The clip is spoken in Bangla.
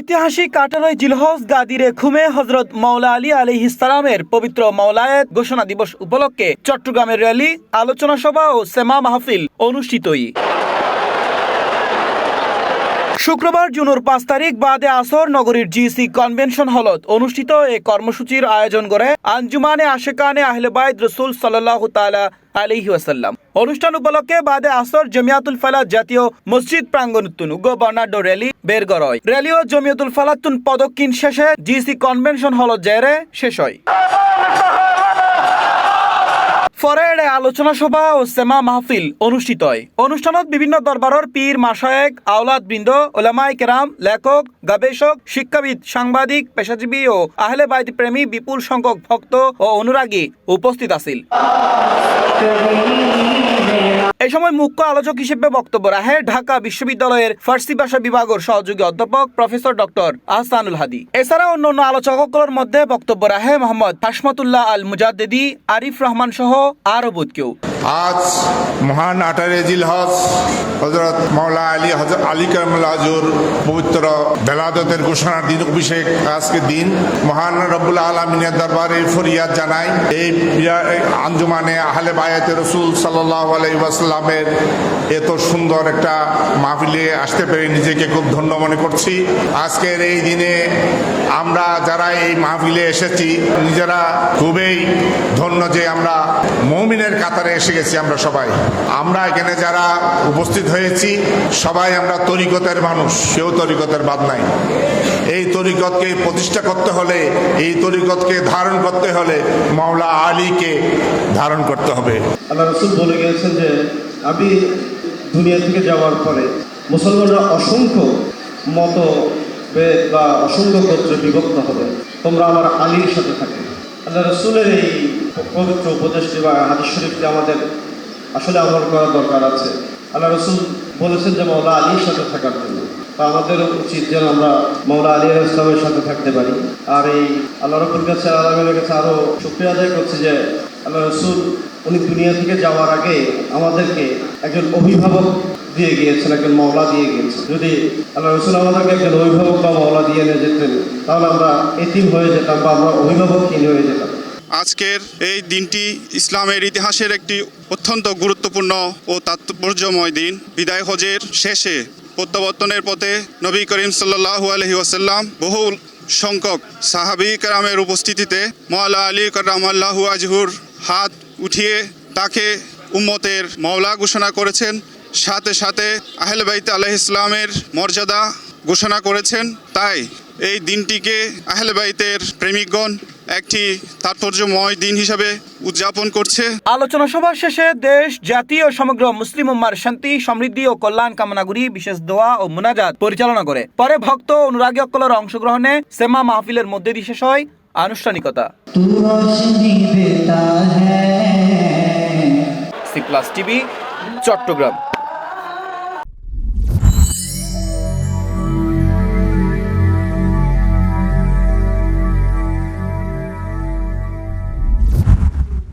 ঐতিহাসিক 18 জিলহজ গাদিরে খুমে হযরত মাওলা আলী আলাইহিস সালামের পবিত্র মাওলায়াত ঘোষণা দিবস উপলক্ষে চট্টগ্রামের র্যালি, আলোচনা সভা ও সেমা মাহফিল অনুষ্ঠিতই। শুক্রবার জুনের 5 তারিখ বাদে আসর নগরীর জিসি কনভেনশন হলত অনুষ্ঠিত এই কর্মসূচির আয়োজন করে আঞ্জুমানে আশেকানে আহলে বাইত রাসূল সাল্লাল্লাহু তাআলা আলাইহি ওয়াসাল্লাম। অনুষ্ঠান উপলক্ষে বাদে আসর জমিয়াতুল ফালাহ জাতীয় মসজিদ প্রাঙ্গণতুন উগ্র বর্ণাঢ্য র্যালি বের করা। র্যালি ও জমিয়াতুল ফালাতুন পদক্ষিণ শেষে জিসি কনভেনশন হলত জেরে শেষ হয়। পরে আলোচনা সভা ও সেমা মাহফিল অনুষ্ঠিত হয়। অনুষ্ঠানত বিভিন্ন দরবারের পীর, মাশায়েখ, আওলাদ বৃন্দ, উলামায়ে কেরাম, লেখক, গবেষক, শিক্ষাবিদ, সাংবাদিক, পেশাজীবী ও আহলে বাইত প্রেমী বিপুল সংখ্যক ভক্ত ও অনুরাগী উপস্থিত আছিল। এই সময় মুখ্য আলোচক হিসেবে বক্তব্য রাখেন ঢাকা বিশ্ববিদ্যালয়ের ফার্সি ভাষা বিভাগের সহযোগী অধ্যাপক প্রফেসর ডক্টর আহসানুল হাদি। এছাড়া অন্যান্য আলোচকসকলের মধ্যে বক্তব্য রাখে মোহাম্মদ হাশমাতুল্লাহ আল মুজাদ্দিদি, আরিফ রহমান সহ আরো বহুত কেউ। আজ মহান 18 জিলহজ হযরত মাওলা আলী কারামাল্লাহু হুজুর পবিত্র বেলাদতের ঘোষণার দিন, অভিষেক আজকের দিন। মহান রব্বুল আলামিনের দরবারে ফরিয়াদ জানাই এই আঞ্জুমানে আহলে বায়াতে রাসূল সাল্লাল্লাহু আলাইহি ওয়াসাল্লামের এত সুন্দর একটা মাহফিলে আসতে পেরে নিজেকে খুব ধন্য মনে করছি। আজকের এই দিনে আমরা যারা এই মাহফিলে এসেছি নিজেরা খুবই ধন্য যে আমরা মুমিনের কাতারে এসে গেছি। আমরা এখানে যারা উপস্থিত হয়েছি সবাই আমরা তরিকতের মানুষ, কেউ তরিকতের বাদ নাই। এই তরিকতকে প্রতিষ্ঠা করতে হলে, এই তরিকতকে ধারণ করতে হলে মাওলা আলীকে ধারণ করতে হবে। আল্লাহ রাসূল বলে গিয়েছেন যে আমি দুনিয়া থেকে যাওয়ার পরে মুসলমানরা অসংখ্য মতভেদ বা অসংখ্য গোত্রে বিভক্ত হবে, তোমরা আমার আলীর সাথে থাকবে। আল্লাহ রাসূলের এই পবিত্র উপদেশটি বা হাদিস শরীফটি আমাদের আসলে আমল করা দরকার আছে। আল্লাহ রাসূল বলেছেন যে মাওলা আলীর সাথে থাকার জন্য, তা আমাদের উচিত যেন আমরা মাওলা আলী আলাইহিস সালামের সাথে থাকতে পারি। আর এই আল্লাহ রাব্বুল কাছে, আল্লাহর কাছে আরও শুকরিয়া আদায় করছি যে আল্লাহ রাসূল উনি দুনিয়া থেকে যাওয়ার আগে আমাদেরকে একজন অভিভাবক দিয়ে গিয়েছেন, একজন মাওলা দিয়ে গিয়েছেন। যদি আল্লাহ রাসূল আমাদেরকে একজন অভিভাবক বা মাওলা দিয়ে নিয়ে যেতেন তাহলে আমরা এতিম হয়ে যেতাম বা আমরা অভিভাবকহীন হয়ে যেতাম। আজকের এই দিনটি ইসলামের ইতিহাসের একটি অত্যন্ত গুরুত্বপূর্ণ ও তাৎপর্যময় দিন। বিদায় হজের শেষে প্রত্যাবর্তনের পথে নবী করিম সাল্লাল্লাহু আলাইহি ওয়াসাল্লাম বহু সংখ্যক সাহাবী কেরামের উপস্থিতিতে মাওলা আলী কারামাল্লাহু ওয়াজহুর হাত উঠিয়ে তাকে উম্মতের মাওলা ঘোষণা করেছেন। সাথে সাথে আহলে বাইত আলাইহিস সালামের মর্যাদা ঘোষণা করেছেন। তাই এই দিনটিকে আহলে বাইতের প্রেমিকগণ একটি তাৎপর্যময় দিন হিসাবে উদযাপন করছে। আলোচনা সভা শেষে দেশ, জাতি ও সমগ্র মুসলিম উম্মার শান্তি, সমৃদ্ধি ও কল্যাণ কামনা করি বিশেষ দোয়া ও মুনাজাত পরিচালনা করে পরে ভক্ত অনুরাগী সকলের অংশগ্রহণে সেমা মাহফিলের মধ্যে দিয়ে শেষ হয় আনুষ্ঠানিকতা। C plus TV, Chittagong.